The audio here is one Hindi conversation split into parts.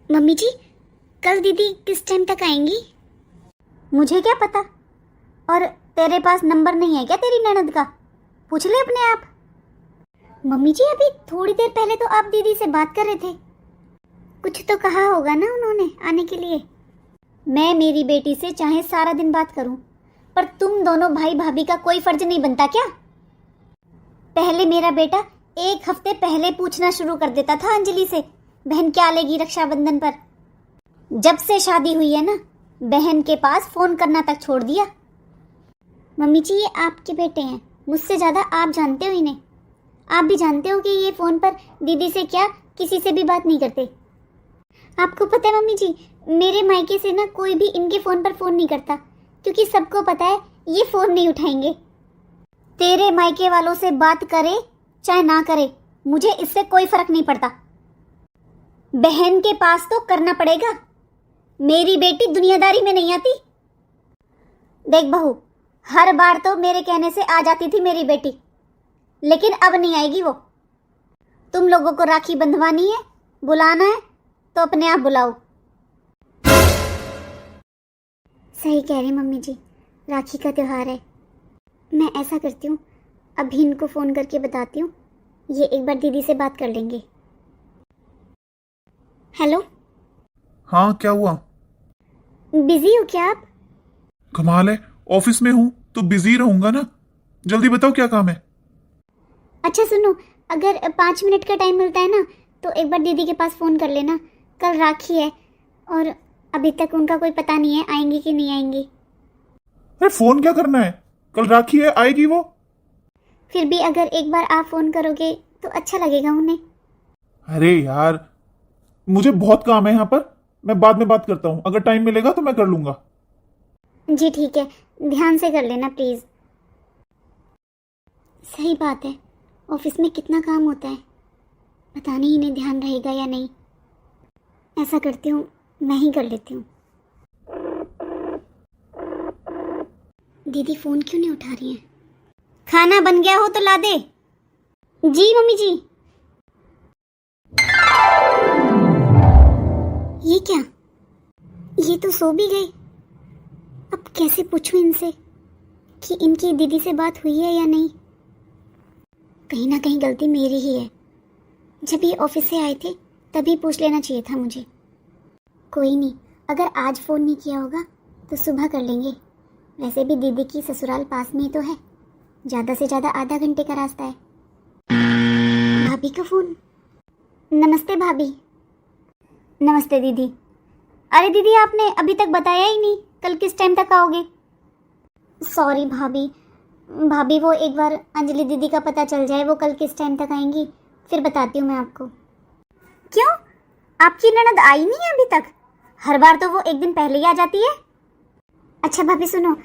मम्मी जी, कल दीदी किस टाइम तक आएंगी? मुझे क्या पता। और तेरे पास नंबर नहीं है क्या तेरी ननद का? पूछ ले अपने आप। मम्मी जी, अभी थोड़ी देर पहले तो आप दीदी से बात कर रहे थे। कुछ तो कहा होगा ना उन्होंने आने के लिए। मैं मेरी बेटी से चाहे सारा दिन बात करूं, पर तुम दोनों भाई भाभी का कोई फर्ज नहीं बनता क्या? पहले मेरा बेटा एक हफ्ते पहले पूछना शुरू कर देता था अंजलि से, बहन क्या लेगी रक्षाबंधन पर। जब से शादी हुई है ना, बहन के पास फोन करना तक छोड़ दिया। मम्मी जी, ये आपके बेटे हैं, मुझसे ज्यादा आप जानते हो इन्हें। आप भी जानते हो कि ये फोन पर दीदी से क्या किसी से भी बात नहीं करते। आपको पता है मम्मी जी, मेरे मायके से ना कोई भी इनके फोन पर फोन नहीं करता, क्योंकि सबको पता है ये फोन नहीं उठाएंगे। तेरे मायके वालों से बात करे चाहे ना करे, मुझे इससे कोई फर्क नहीं पड़ता। बहन के पास तो करना पड़ेगा। मेरी बेटी दुनियादारी में नहीं आती। देख बहू, हर बार तो मेरे कहने से आ जाती थी मेरी बेटी, लेकिन अब नहीं आएगी वो। तुम लोगों को राखी बंधवानी है, बुलाना है तो अपने आप बुलाओ। सही कह रही मम्मी जी, राखी का त्योहार है। मैं ऐसा करती हूँ, अभी इनको फोन करके बताती हूँ, ये एक बार दीदी से बात कर लेंगे। हेलो। हाँ, क्या हुआ? बिजी हो क्या आप? कमाल है, ऑफिस में हूँ तो बिजी रहूंगा ना। जल्दी बताओ क्या काम है। अच्छा सुनो, अगर 5 मिनट का टाइम मिलता है ना, तो एक बार दीदी के पास फ़ोन कर लेना। कल राखी है और अभी तक उनका कोई पता नहीं है आएंगी कि नहीं आएंगी। अरे फोन क्या करना है, कल राखी है, आएगी वो। फिर भी अगर एक बार आप फ़ोन करोगे तो अच्छा लगेगा उन्हें। अरे यार, मुझे बहुत काम है यहाँ पर, मैं बाद में बात करता हूँ। अगर टाइम मिलेगा तो मैं कर लूंगा। जी ठीक है, ध्यान से कर लेना प्लीज़। सही बात है, ऑफिस में कितना काम होता है, पता नहीं इन्हें ध्यान रहेगा या नहीं। ऐसा करती हूँ, मैं ही कर लेती हूँ। दीदी फ़ोन क्यों नहीं उठा रही हैं? खाना बन गया हो तो ला दे। जी मम्मी जी। ये क्या, ये तो सो भी गए। अब कैसे पूछूं इनसे कि इनकी दीदी से बात हुई है या नहीं। कहीं ना कहीं गलती मेरी ही है, जब ये ऑफिस से आए थे तभी पूछ लेना चाहिए था मुझे। कोई नहीं, अगर आज फ़ोन नहीं किया होगा तो सुबह कर लेंगे। वैसे भी दीदी की ससुराल पास में ही तो है, ज़्यादा से ज़्यादा आधा घंटे का रास्ता है। भाभी का फ़ोन। नमस्ते भाभी। नमस्ते दीदी। अरे दीदी, आपने अभी तक बताया ही नहीं कल किस टाइम तक आओगे। सॉरी भाभी। भाभी वो एक बार अंजलि दीदी का पता चल जाए वो कल किस टाइम तक आएंगी, फिर बताती हूँ मैं आपको। क्यों, आपकी ननद आई नहीं है अभी तक? हर बार तो वो एक दिन पहले ही आ जाती है। अच्छा भाभी सुनो,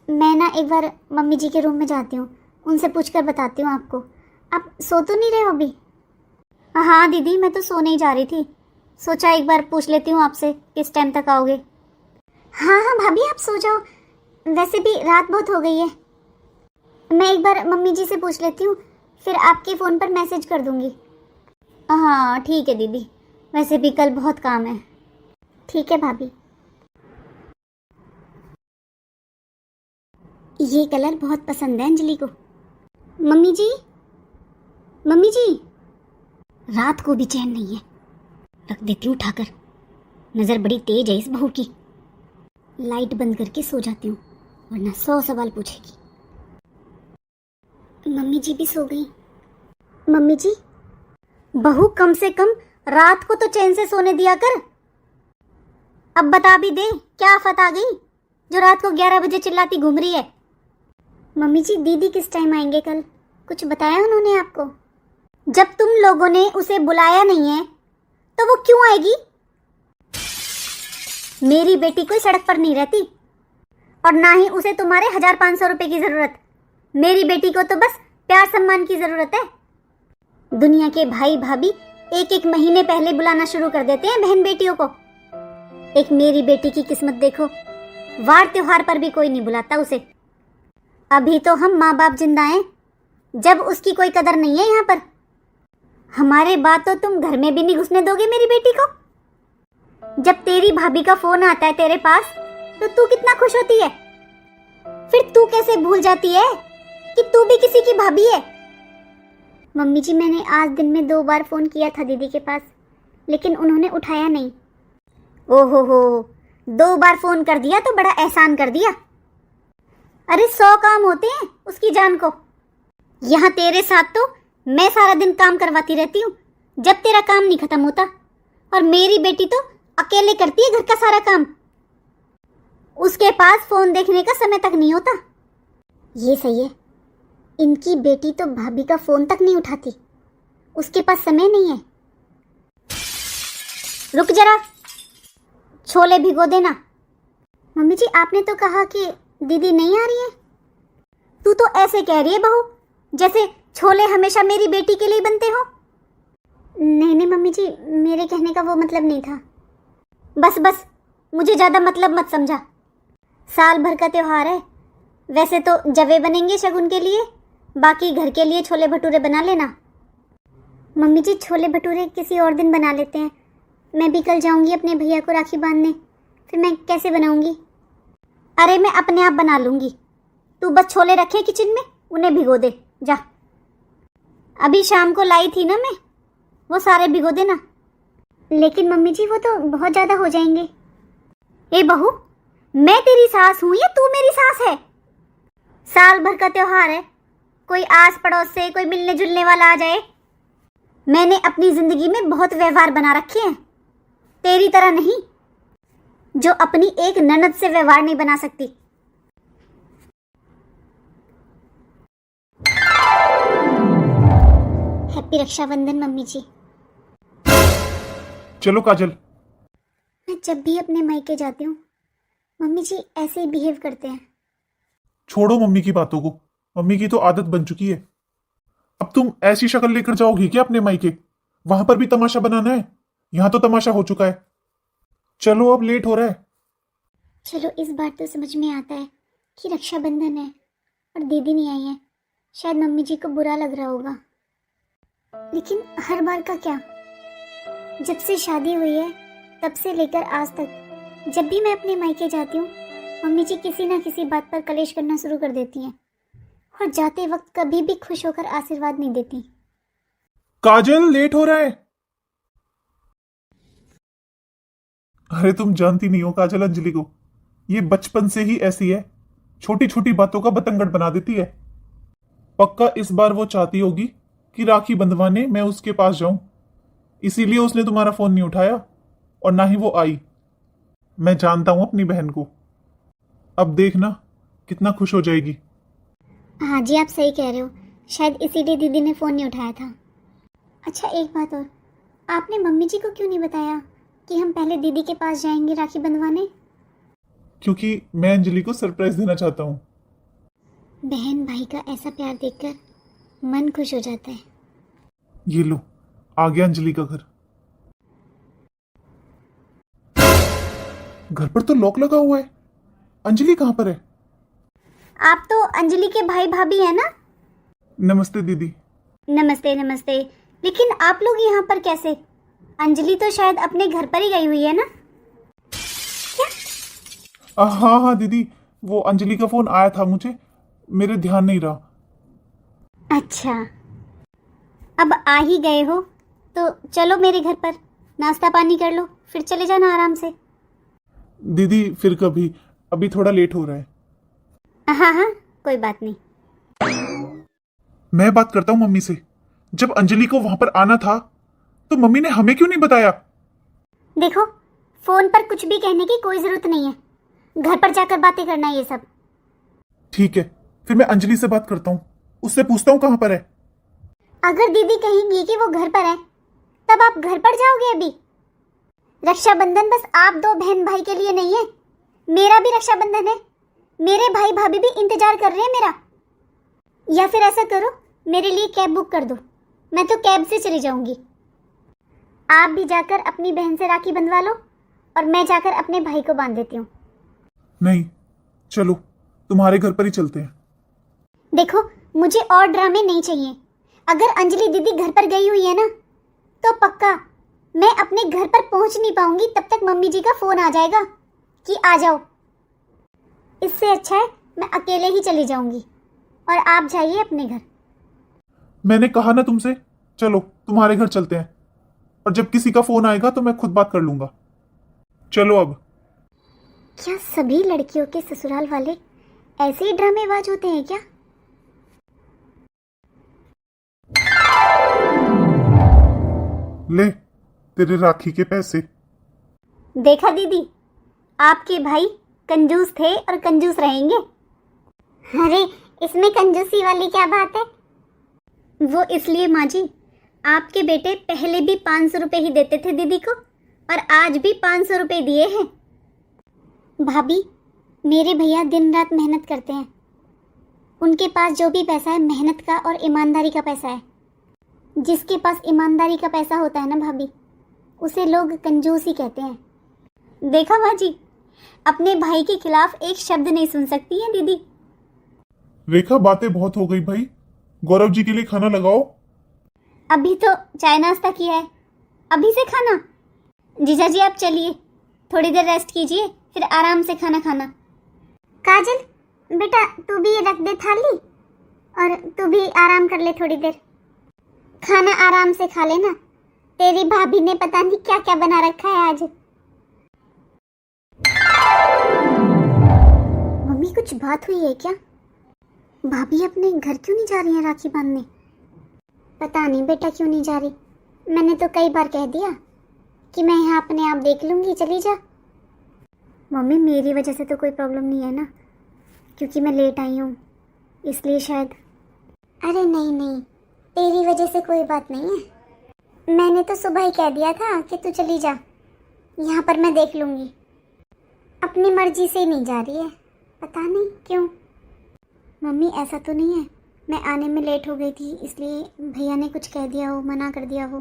मैं ना एक बार मम्मी जी के रूम में जाती हूँ, उनसे पूछकर बताती हूँ आपको। आप सो तो नहीं रहे हो अभी? हाँ दीदी, मैं तो सोने ही जा रही थी, सोचा एक बार पूछ लेती हूँ आपसे किस टाइम तक आओगे। हाँ हाँ भाभी, आप सो जाओ, वैसे भी रात बहुत हो गई है। मैं एक बार मम्मी जी से पूछ लेती हूँ, फिर आपके फ़ोन पर मैसेज कर दूँगी। हाँ ठीक है दीदी, वैसे भी कल बहुत काम है। ठीक है भाभी। ये कलर बहुत पसंद है अंजलि को। मम्मी जी, मम्मी जी, रात को भी चैन नहीं है। रख देती हूँ उठाकर, नज़र बड़ी तेज है इस बहू की। लाइट बंद करके सो जाती हूँ, वरना 100 सवाल पूछेगी। मम्मी जी भी सो गई। मम्मी जी, बहू कम से कम रात को तो चैन से सोने दिया कर। अब बता भी दे क्या आफत आ गई जो रात को 11 बजे चिल्लाती घूम रही है। मम्मी जी, दीदी किस टाइम आएंगे कल, कुछ बताया उन्होंने आपको? जब तुम लोगों ने उसे बुलाया नहीं है तो वो क्यों आएगी? मेरी बेटी कोई सड़क पर नहीं रहती, और ना ही उसे तुम्हारे 1500 रुपए की जरूरत। मेरी बेटी को तो बस प्यार सम्मान की जरूरत है। दुनिया के भाई भाभी एक एक महीने पहले बुलाना शुरू कर देते हैं बहन बेटियों को। एक मेरी बेटी की किस्मत देखो, वार त्योहार पर भी कोई नहीं बुलाता उसे। अभी तो हम माँ बाप जिंदा हैं, जब उसकी कोई कदर नहीं है यहाँ पर। हमारे बाद तो तुम घर में भी नहीं घुसने दोगे मेरी बेटी को। जब तेरी भाभी का फोन आता है तेरे पास तो तू कितना खुश होती है। फिर तू कैसे भूल जाती है कि तू भी किसी की भाभी है। मम्मी जी, मैंने आज दिन में 2 बार फोन किया था दीदी के पास, लेकिन उन्होंने उठाया नहीं। ओहो हो, 2 बार फोन कर दिया तो बड़ा एहसान कर दिया। अरे 100 काम होते हैं उसकी जान को। यहाँ तेरे साथ तो मैं सारा दिन काम करवाती रहती हूँ जब तेरा काम नहीं खत्म होता, और मेरी बेटी तो अकेले करती है घर का सारा काम। उसके पास फोन देखने का समय तक नहीं होता। ये सही है, इनकी बेटी तो भाभी का फोन तक नहीं उठाती, उसके पास समय नहीं है। रुक जरा, छोले भिगो देना। मम्मी जी, आपने तो कहा कि दीदी नहीं आ रही है। तू तो ऐसे कह रही है बहू जैसे छोले हमेशा मेरी बेटी के लिए बनते हो। नहीं नहीं मम्मी जी, मेरे कहने का वो मतलब नहीं था। बस बस, मुझे ज़्यादा मतलब मत समझा। साल भर का त्योहार है, वैसे तो जवे बनेंगे शगुन के लिए, बाकी घर के लिए छोले भटूरे बना लेना। मम्मी जी, छोले भटूरे किसी और दिन बना लेते हैं। मैं भी कल जाऊंगी अपने भैया को राखी बांधने, फिर मैं कैसे बनाऊंगी। अरे मैं अपने आप बना लूंगी, तू बस छोले रखे किचन में, उन्हें भिगो दे जा। अभी शाम को लाई थी ना मैं, वो सारे भिगो देना। लेकिन मम्मी जी, वो तो बहुत ज़्यादा हो जाएंगे। ए बहू, मैं तेरी सास हूं या तू मेरी सास है। साल भर का त्योहार है, कोई आस पड़ोस से कोई मिलने जुलने वाला आ जाए। मैंने अपनी जिंदगी में बहुत व्यवहार बना रखे हैं, तेरी तरह नहीं जो अपनी एक ननद से व्यवहार नहीं बना सकती। हैप्पी रक्षाबंधन मम्मी जी। चलो काजल। मैं जब भी अपने मायके जाती हूँ मम्मी जी ऐसे ही बिहेव करते हैं। छोड़ो मम्मी की बातों को, मम्मी की तो आदत बन चुकी है। अब तुम ऐसी शक्ल लेकर जाओगी क्या अपने मायके? वहां पर भी तमाशा बनाना है? यहां तो तमाशा हो चुका है। चलो, अब लेट हो रहा है। चलो, इस बार तो समझ में आता है कि रक्षाबंधन है और दीदी नहीं आई है। शायद मम्मी जी को बुरा लग रहा होगा, लेकिन हर बार का क्या, जब से शादी हुई है तब से लेकर आज तक जब भी मैं अपने मायके जाती हूँ मम्मी जी किसी ना किसी बात पर कलेश करना शुरू कर देती हैं, और जाते वक्त कभी भी खुश होकर आशीर्वाद नहीं देती। काजल, लेट हो रहा है। अरे तुम जानती नहीं हो काजल अंजलि को, ये बचपन से ही ऐसी है, छोटी छोटी बातों का बतंगड़ बना देती है। पक्का इस बार वो चाहती होगी कि राखी बंधवाने मैं उसके पास जाऊं, इसीलिए उसने तुम्हारा फोन नहीं उठाया और ना ही वो आई। मैं जानता हूं अपनी बहन को, अब देखना कितना खुश हो जाएगी। हाँ जी, आप सही कह रहे हो, शायद इसीलिए दीदी ने फ़ोन नहीं उठाया था। अच्छा, एक बात और, आपने मम्मी जी को क्यों नहीं बताया कि हम पहले दीदी के पास जाएंगे राखी बंधवाने? क्योंकि मैं अंजलि को सरप्राइज देना चाहता हूं। बहन भाई का ऐसा प्यार देखकर मन खुश हो जाता है। ये लो, आ गया अंजलि का घर। घर पर तो लॉक लगा हुआ है। अंजलि कहां पर है? आप तो अंजलि के भाई भाभी हैं ना? नमस्ते दीदी। नमस्ते नमस्ते, लेकिन आप लोग यहाँ पर कैसे? अंजलि तो शायद अपने घर पर ही गई हुई है ना? क्या? हाँ हाँ दीदी, वो अंजलि का फोन आया था मुझे, मेरे ध्यान नहीं रहा। अच्छा, अब आ ही गए हो तो चलो मेरे घर पर, नाश्ता पानी कर लो, फिर चले जाना आराम से। दीदी फिर कभी, अभी थोड़ा लेट हो रहा है। हाँ हाँ, कोई बात नहीं। मैं बात करता हूँ मम्मी से। जब अंजलि को वहां पर आना था तो मम्मी ने हमें क्यों नहीं बताया? देखो, फोन पर कुछ भी कहने की कोई जरूरत नहीं है, घर पर जाकर बातें करना ये सब। ठीक है, फिर मैं अंजलि से बात करता हूँ, उससे पूछता हूँ कहां पर है। अगर दीदी कहेंगी कि वो घर पर है तब आप घर पर जाओगे? अभी रक्षाबंधन बस आप 2 बहन भाई के लिए नहीं है, मेरा भी रक्षाबंधन है। मेरे भाई भाभी भी इंतजार कर रहे हैं मेरा। या फिर ऐसा करो, मेरे लिए कैब बुक कर दो, मैं तो कैब से चली जाऊंगी। आप भी जाकर अपनी बहन से राखी बंधवा लो और मैं जाकर अपने भाई को बांध देती हूँ। नहीं, चलो तुम्हारे घर पर ही चलते हैं। देखो, मुझे और ड्रामे नहीं चाहिए। अगर अंजलि दीदी घर पर गई हुई है ना तो पक्का मैं अपने घर पर पहुंच नहीं पाऊंगी तब तक मम्मी जी का फोन आ जाएगा कि आ जाओ। इससे अच्छा है मैं अकेले ही चली जाऊंगी और आप जाइए अपने घर। मैंने कहा ना तुमसे, चलो तुम्हारे घर चलते हैं, और जब किसी का फोन आएगा तो मैं खुद बात कर लूंगा। चलो अब। क्या सभी लड़कियों के ससुराल वाले ऐसे ही ड्रामेबाज होते हैं क्या? ले तेरे राखी के पैसे। देखा दीदी, आपके भाई कंजूस थे और कंजूस रहेंगे। अरे इसमें कंजूसी वाली क्या बात है? वो इसलिए माँ जी, आपके बेटे पहले भी 500 रुपये ही देते थे दीदी को और आज भी 500 रुपये दिए हैं। भाभी, मेरे भैया दिन रात मेहनत करते हैं। उनके पास जो भी पैसा है मेहनत का और ईमानदारी का पैसा है। जिसके पास ईमानदारी का पैसा होता है ना भाभी, उसे लोग कंजूस ही कहते हैं। देखा माँ जी, अपने भाई के खिलाफ एक शब्द नहीं सुन सकती है दीदी। रेखा बातें बहुत हो गई भाई, गौरव जी के लिए खाना लगाओ। अभी तो चाय नाश्ता किया है, अभी से खाना? जीजा जी आप चलिए, थोड़ी देर रेस्ट कीजिए, फिर आराम से खाना खाना। काजल बेटा तू भी ये रख दे थाली, और तू भी आराम कर ले थोड़ी देर। खाना आराम से खा लेना, तेरी भाभी ने पता नहीं क्या क्या बना रखा है आज। मम्मी कुछ बात हुई है क्या? भाभी अपने घर क्यों नहीं जा रही है राखी बांधने? पता नहीं बेटा क्यों नहीं जा रही। मैंने तो कई बार कह दिया कि मैं यहाँ अपने आप देख लूंगी, चली जा। मम्मी मेरी वजह से तो कोई प्रॉब्लम नहीं है ना, क्योंकि मैं लेट आई हूँ इसलिए शायद। अरे नहीं नहीं, तेरी वजह से कोई बात नहीं है। मैंने तो सुबह ही कह दिया था कि तू चली जा, यहाँ पर मैं देख लूँगी। अपनी मर्जी से ही नहीं जा रही है, पता नहीं क्यों। मम्मी ऐसा तो नहीं है मैं आने में लेट हो गई थी इसलिए भैया ने कुछ कह दिया हो, मना कर दिया हो।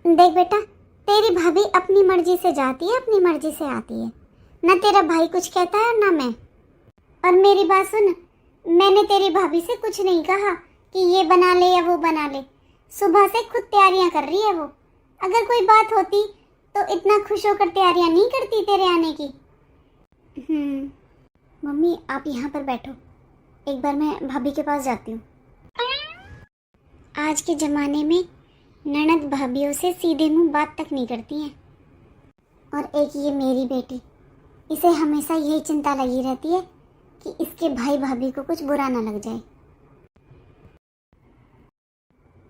देख बेटा, तेरी भाभी अपनी मर्जी से जाती है, अपनी मर्जी से आती है। ना तेरा भाई कुछ कहता है ना मैं। और मेरी बात सुन, मैंने तेरी भाभी से कुछ नहीं कहा कि ये बना ले या वो बना ले। सुबह से खुद तैयारियां कर रही है वो। अगर कोई बात होती तो इतना खुश होकर तैयारियां नहीं करती तेरे आने की। मम्मी आप यहाँ पर बैठो, एक बार मैं भाभी के पास जाती हूँ। आज के ज़माने में ननद भाभियों से सीधे मुंह बात तक नहीं करती हैं। और एक ये मेरी बेटी, इसे हमेशा यही चिंता लगी रहती है कि इसके भाई भाभी को कुछ बुरा ना लग जाए।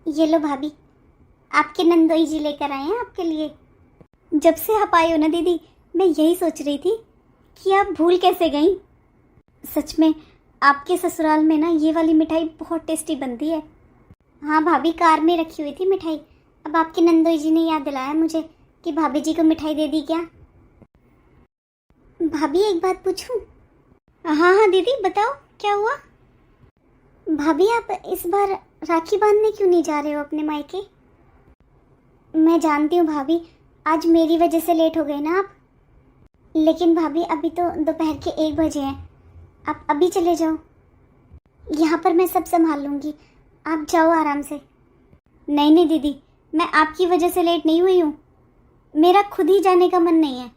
ये लो भाभी, आपके नंदोई जी लेकर आए हैं आपके लिए। जब से आप आई हो ना दीदी, मैं यही सोच रही थी कि आप भूल कैसे गई। सच में आपके ससुराल में ना ये वाली मिठाई बहुत टेस्टी बनती है। हाँ भाभी, कार में रखी हुई थी मिठाई। अब आपके नंदोई जी ने याद दिलाया मुझे कि भाभी जी को मिठाई दे दी क्या। भाभी एक बात पूछूं? हाँ हाँ दीदी बताओ, क्या हुआ? भाभी आप इस बार राखी बांधने क्यों नहीं जा रहे हो अपने मायके? मैं जानती हूँ भाभी, आज मेरी वजह से लेट हो गए ना आप। लेकिन भाभी अभी तो दोपहर के 1 बजे हैं, आप अभी चले जाओ। यहाँ पर मैं सब संभाल लूँगी, आप जाओ आराम से। नहीं नहीं दीदी, मैं आपकी वजह से लेट नहीं हुई हूँ, मेरा खुद ही जाने का मन नहीं है।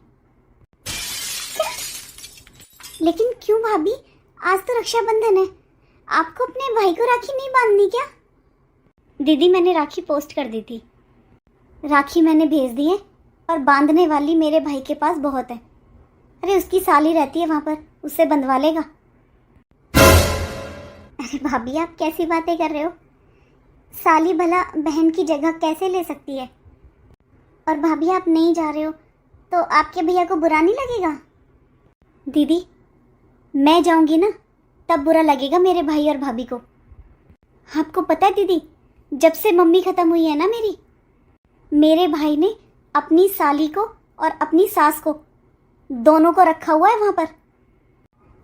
लेकिन क्यों भाभी, आज तो रक्षाबंधन है, आपको अपने भाई को राखी नहीं बांधनी क्या? दीदी मैंने राखी पोस्ट कर दी थी, राखी मैंने भेज दी है और बांधने वाली मेरे भाई के पास बहुत है। अरे उसकी साली रहती है वहाँ पर, उससे बंधवा लेगा। अरे भाभी आप कैसी बातें कर रहे हो? साली भला बहन की जगह कैसे ले सकती है? और भाभी आप नहीं जा रहे हो तो आपके भैया को बुरा नहीं लगेगा? दीदी मैं जाऊंगी ना तब बुरा लगेगा मेरे भाई और भाभी को। आपको पता है दीदी, जब से मम्मी ख़त्म हुई है ना मेरे भाई ने अपनी साली को और अपनी सास को दोनों को रखा हुआ है वहाँ पर।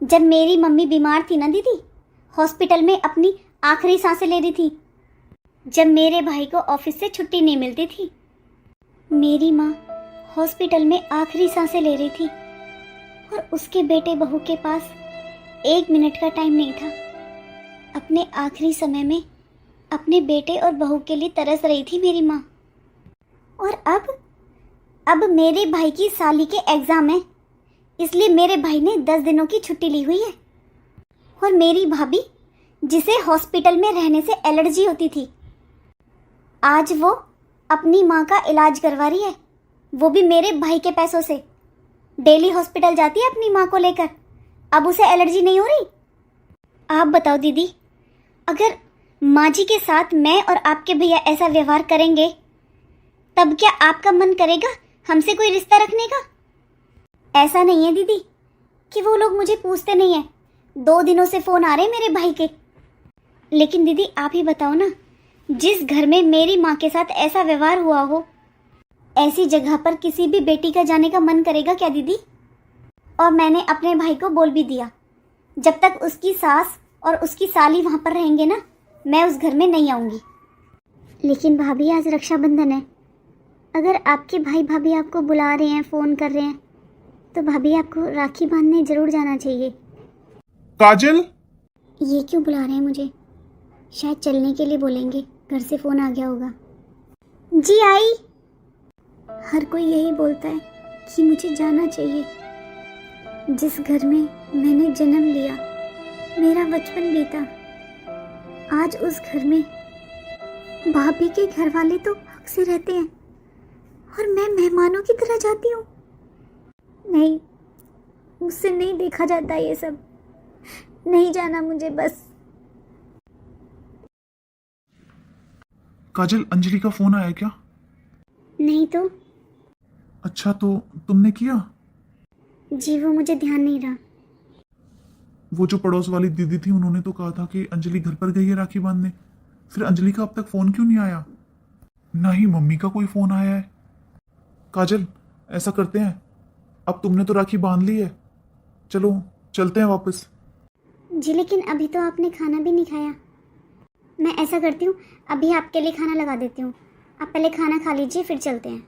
जब मेरी मम्मी बीमार थी ना दीदी, हॉस्पिटल में अपनी आखिरी सांसें ले रही थी, जब मेरे भाई को ऑफिस से छुट्टी नहीं मिलती थी, मेरी माँ हॉस्पिटल में आखिरी सांसें ले रही थी और उसके बेटे बहू के पास 1 मिनट का टाइम नहीं था। अपने आखिरी समय में अपने बेटे और बहू के लिए तरस रही थी मेरी माँ। और अब अब मेरे भाई की साली के एग्जाम है, इसलिए मेरे भाई ने 10 दिनों की छुट्टी ली हुई है। और मेरी भाभी, जिसे हॉस्पिटल में रहने से एलर्जी होती थी, आज वो अपनी माँ का इलाज करवा रही है, वो भी मेरे भाई के पैसों से। डेली हॉस्पिटल जाती है अपनी माँ को लेकर, अब उसे एलर्जी नहीं हो रही। आप बताओ दीदी, अगर माँ जी के साथ मैं और आपके भैया ऐसा व्यवहार करेंगे, तब क्या आपका मन करेगा हमसे कोई रिश्ता रखने का? ऐसा नहीं है दीदी कि वो लोग मुझे पूछते नहीं है, 2 दिनों से फोन आ रहे हैं मेरे भाई के। लेकिन दीदी आप ही बताओ ना, जिस घर में मेरी माँ के साथ ऐसा व्यवहार हुआ हो, ऐसी जगह पर किसी भी बेटी का जाने का मन करेगा क्या दीदी? और मैंने अपने भाई को बोल भी दिया, जब तक उसकी सास और उसकी साली वहाँ पर रहेंगे ना, मैं उस घर में नहीं आऊँगी। लेकिन भाभी, आज रक्षाबंधन है, अगर आपके भाई भाभी आपको बुला रहे हैं, फ़ोन कर रहे हैं, तो भाभी आपको राखी बांधने ज़रूर जाना चाहिए। काजल, ये क्यों बुला रहे हैं मुझे? शायद चलने के लिए बोलेंगे, घर से फ़ोन आ गया होगा। जी आई। हर कोई यही बोलता है कि मुझे जाना चाहिए। जिस घर में मैंने जन्म लिया, मेरा बचपन बीता, आज उस घर में भाभी के घर वाले तो हक से रहते हैं और मैं मेहमानों की तरह जाती हूँ। नहीं, मुझसे नहीं देखा जाता ये सब, नहीं जाना मुझे बस। काजल, अंजलि का फोन आया क्या? नहीं तो। अच्छा, तो तुमने किया? जी, वो मुझे ध्यान नहीं रहा। वो जो पड़ोस वाली दीदी थी, उन्होंने तो कहा था कि अंजलि घर पर गई है राखी बांधने। फिर अंजलि का अब तक फोन क्यों नहीं आया? ना ही मम्मी का कोई फोन आया है। काजल, ऐसा करते हैं, अब तुमने तो राखी बांध ली है, चलो चलते हैं वापस। जी, लेकिन अभी तो आपने खाना भी नहीं खाया। मैं ऐसा करती हूँ, अभी आपके लिए खाना लगा देती हूँ, आप पहले खाना खा लीजिए, फिर चलते हैं।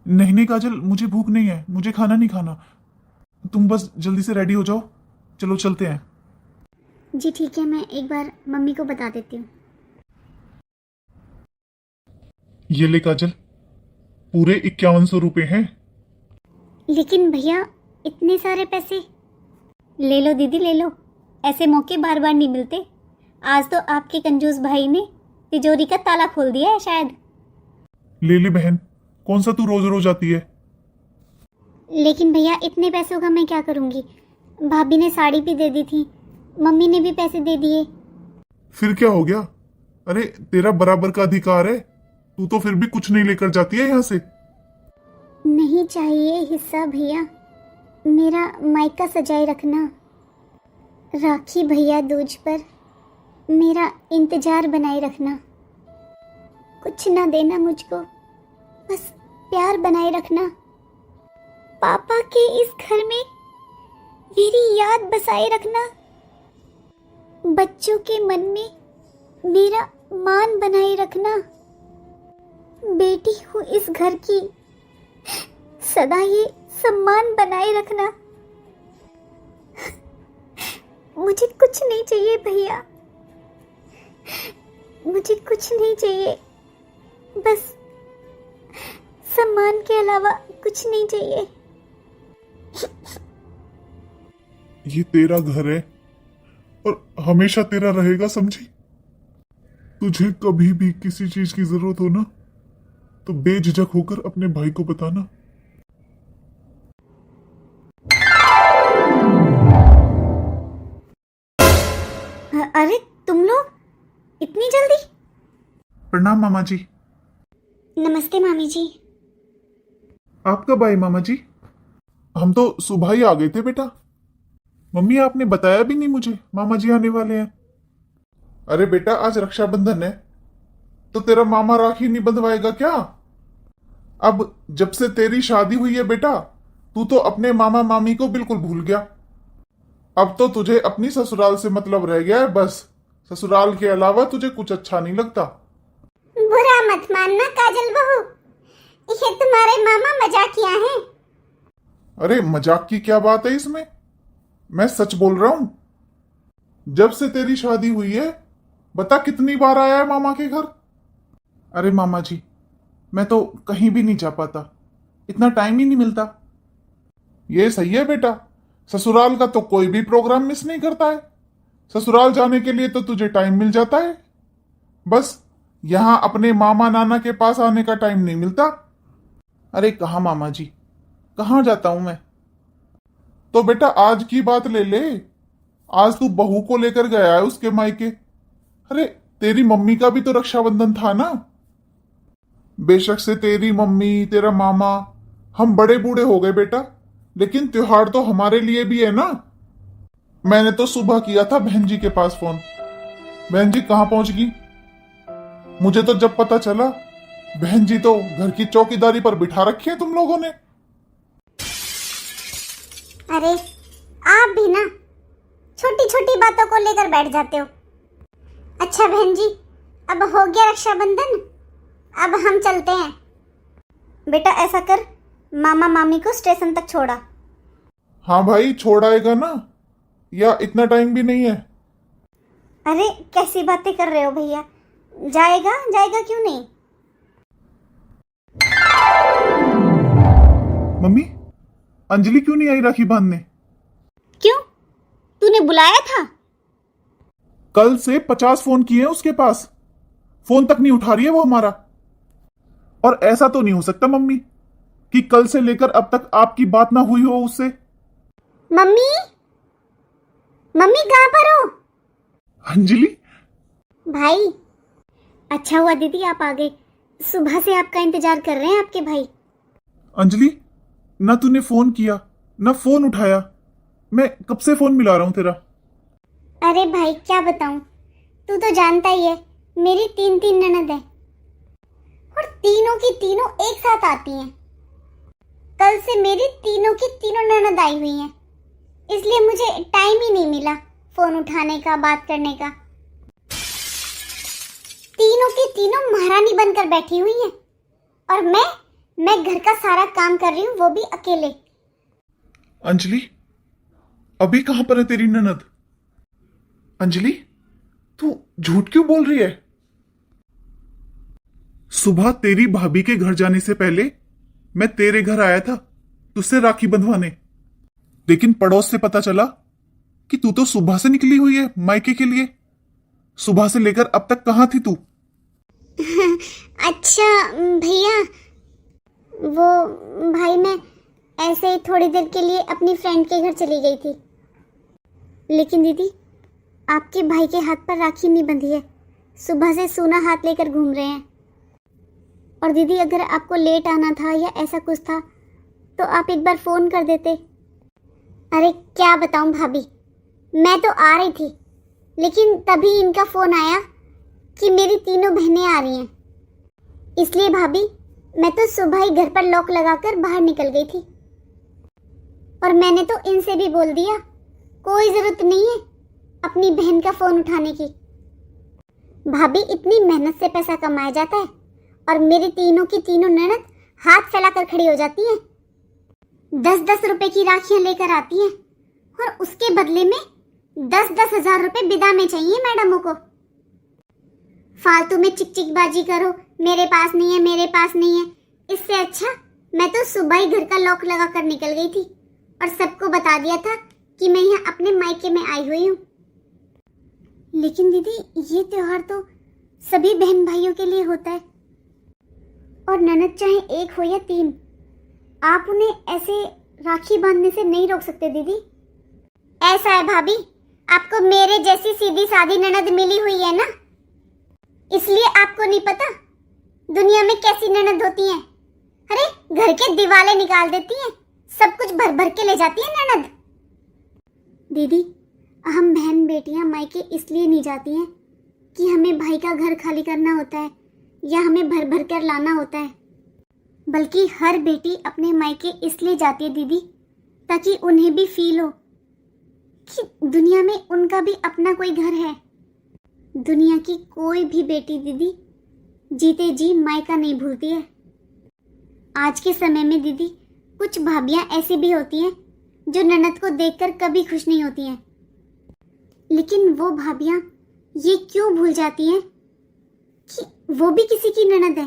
नहीं नहीं काजल, मुझे भूख नहीं है, मुझे खाना नहीं खाना। तुम बस जल्दी से रेडी हो जाओ, चलो चलते हैं। जी ठीक है, मैं एक बार मम्मी को बता देती हूँ। ये ले काजल, पूरे 5100 रुपए हैं। लेकिन भैया, इतने सारे पैसे? ले लो दीदी, ले लो, ऐसे मौके बार बार नहीं मिलते। आज तो आपके कंजूस भाई ने तिजोरी का ताला खोल दिया है शायद। ले ले बहन, कौन सा तू रोज रोज आती है? लेकिन भैया, इतने पैसों का मैं क्या करूँगी? भाभी ने साड़ी भी दे दी थी, मम्मी ने भी पैसे दे दिए। फिर क्या हो गया? अरे तेरा बराबर का अधिकार है, तू तो फिर भी कुछ नहीं लेकर जाती है यहाँ से। नहीं चाहिए हिस्सा भैया, मेरा मायका सजाए रखना। राखी भैया दूज पर मेरा इंतजार बनाए रखना। कुछ ना देना मुझको, बस प्यार बनाए रखना। पापा के इस घर में मेरी याद बसाए रखना। बच्चों के मन में मेरा मान बनाए रखना। बेटी हूँ इस घर की, सदा ये सम्मान बनाए रखना। मुझे कुछ नहीं चाहिए भैया, मुझे कुछ नहीं चाहिए, बस सम्मान के अलावा कुछ नहीं चाहिए। ये तेरा घर है और हमेशा तेरा रहेगा, समझी? तुझे कभी भी किसी चीज की जरूरत हो ना, तो बेझिझक होकर अपने भाई को बताना। अरे तुम लोग इतनी जल्दी? प्रणाम मामा जी। नमस्ते मामी जी। आप कब आए मामा जी? हम तो सुबह ही आ गए थे बेटा। मम्मी, आपने बताया भी नहीं मुझे मामा जी आने वाले हैं। अरे बेटा, आज रक्षाबंधन है, तो तेरा मामा राखी नहीं बंधवाएगा क्या? अब जब से तेरी शादी हुई है बेटा, तू तो अपने मामा मामी को बिल्कुल भूल गया। अब तो तुझे अपनी ससुराल से मतलब रह गया है, बस ससुराल के अलावा तुझे कुछ अच्छा नहीं लगता। बुरा मत मानना काजल बहू, ये तुम्हारे मामा मजाकिया हैं। अरे मजाक की क्या बात है इसमें? मैं सच बोल रहा हूं। जब से तेरी शादी हुई है, बता कितनी बार आया है मामा के घर? अरे मामा जी, मैं तो कहीं भी नहीं जा पाता, इतना टाइम ही नहीं मिलता। ये सही है बेटा, ससुराल का तो कोई भी प्रोग्राम मिस नहीं करता है। ससुराल जाने के लिए तो तुझे टाइम मिल जाता है, बस यहां अपने मामा नाना के पास आने का टाइम नहीं मिलता। अरे कहाँ मामा जी, कहाँ जाता हूं मैं। तो बेटा आज की बात ले ले, आज तू बहू को लेकर गया है उसके मायके। अरे तेरी मम्मी का भी तो रक्षाबंधन था ना। बेशक से तेरी मम्मी तेरा मामा हम बड़े बूढ़े हो गए बेटा, लेकिन त्योहार तो हमारे लिए भी है ना। मैंने तो सुबह किया था बहन जी के पास फोन, बहन जी कहाँ पहुंच गई। मुझे तो जब पता चला बहन जी तो घर की चौकीदारी पर बिठा रखी है तुम लोगों ने। अरे आप भी ना छोटी छोटी बातों को लेकर बैठ जाते हो। अच्छा बहन जी, अब हो गया रक्षाबंधन, अब हम चलते हैं। बेटा ऐसा कर, मामा मामी को स्टेशन तक छोड़ा। हाँ भाई छोड़ आएगा ना, या इतना टाइम भी नहीं है। अरे कैसी बातें कर रहे हो भैया, जाएगा जाएगा क्यों नहीं। मम्मी अंजलि क्यों नहीं आई राखी बांधने। क्यों, तूने बुलाया था? कल से 50 फोन किए हैं उसके पास, फोन तक नहीं उठा रही है वो हमारा। और ऐसा तो नहीं हो सकता मम्मी कि कल से लेकर अब तक आपकी बात ना हुई हो उससे। मम्मी, मम्मी कहाँ पर हो? अंजलि भाई अच्छा हुआ दीदी आप आ गए, सुबह से आपका इंतजार कर रहे हैं आपके भाई। अंजलि ना तूने फोन किया ना फोन उठाया, मैं कब से फोन मिला रहा हूं तेरा। अरे भाई क्या बताऊं, तू तो जानता ही है मेरी तीन तीन ननद है और तीनों की तीनों एक साथ आती हैं। कल से मेरी तीनों की तीनों ननद आई हुई हैं, इसलिए मुझे टाइम ही नहीं मिला फोन उठाने का, बात करने का। तीनों की तीनों महारानी बनकर बैठी हुई हैं और मैं घर का सारा काम कर रही हूँ, वो भी अकेले। अंजलि अभी कहां पर है तेरी ननद। अंजलि तू झूठ क्यों बोल रही है। सुबह तेरी भाभी के घर जाने से पहले मैं तेरे घर आया था तुझसे राखी बंधवाने, लेकिन पड़ोस से पता चला कि तू तो सुबह से निकली हुई है मायके के लिए। सुबह से लेकर अब तक कहां थी तू। अच्छा भैया, वो भाई मैं ऐसे ही थोड़ी देर के लिए अपनी फ्रेंड के घर चली गई थी। लेकिन दीदी आपके भाई के हाथ पर राखी नहीं बंधी है, सुबह से सूना हाथ लेकर घूम रहे हैं। और दीदी अगर आपको लेट आना था या ऐसा कुछ था तो आप एक बार फ़ोन कर देते। अरे क्या बताऊं भाभी, मैं तो आ रही थी लेकिन तभी इनका फ़ोन आया कि मेरी तीनों बहनें आ रही हैं, इसलिए भाभी मैं तो सुबह ही घर पर लॉक लगाकर बाहर निकल गई थी। और मैंने तो इनसे भी बोल दिया कोई ज़रूरत नहीं है अपनी बहन का फ़ोन उठाने की। भाभी इतनी मेहनत से पैसा कमाया जाता है और मेरी तीनों की तीनों ननद हाथ फैलाकर खड़ी हो जाती हैं, 10-10 रुपए की राखियां लेकर आती हैं और उसके बदले में 10-10 हजार रुपए विदा में चाहिए मैडमों को। फालतू में चिकचिकबाजी करो, मेरे पास नहीं है मेरे पास नहीं है। इससे अच्छा मैं तो सुबह ही घर का लॉक लगा कर निकल गई थी और सबको बता दिया था कि मैं यहाँ अपने मायके में आई हुई हूँ। लेकिन दीदी ये त्योहार तो सभी बहन भाइयों के लिए होता है और ननद चाहे एक हो या तीन, आप उन्हें ऐसे राखी बांधने से नहीं रोक सकते दीदी। ऐसा है भाभी, आपको मेरे जैसी सीधी सादी ननद मिली हुई है ना, इसलिए आपको नहीं पता दुनिया में कैसी ननद होती हैं। अरे घर के दिवाले निकाल देती हैं, सब कुछ भर भर के ले जाती है ननद। दीदी हम बहन बेटियां मायके इसलिए नहीं जाती हैं कि हमें भाई का घर खाली करना होता है या हमें भर भर कर लाना होता है, बल्कि हर बेटी अपने मायके इसलिए जाती है दीदी ताकि उन्हें भी फील हो कि दुनिया में उनका भी अपना कोई घर है। दुनिया की कोई भी बेटी दीदी जीते जी मायका नहीं भूलती है। आज के समय में दीदी कुछ भाभियां ऐसी भी होती हैं जो ननद को देखकर कभी खुश नहीं होती हैं, लेकिन वो भाभियां ये क्यों भूल जाती हैं कि वो भी किसी की ननद है।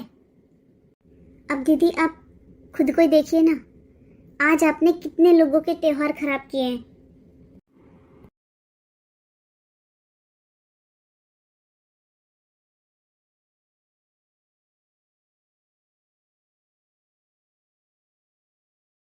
अब दीदी आप खुद को ही देखिए ना, आज आपने कितने लोगों के त्योहार खराब किए हैं।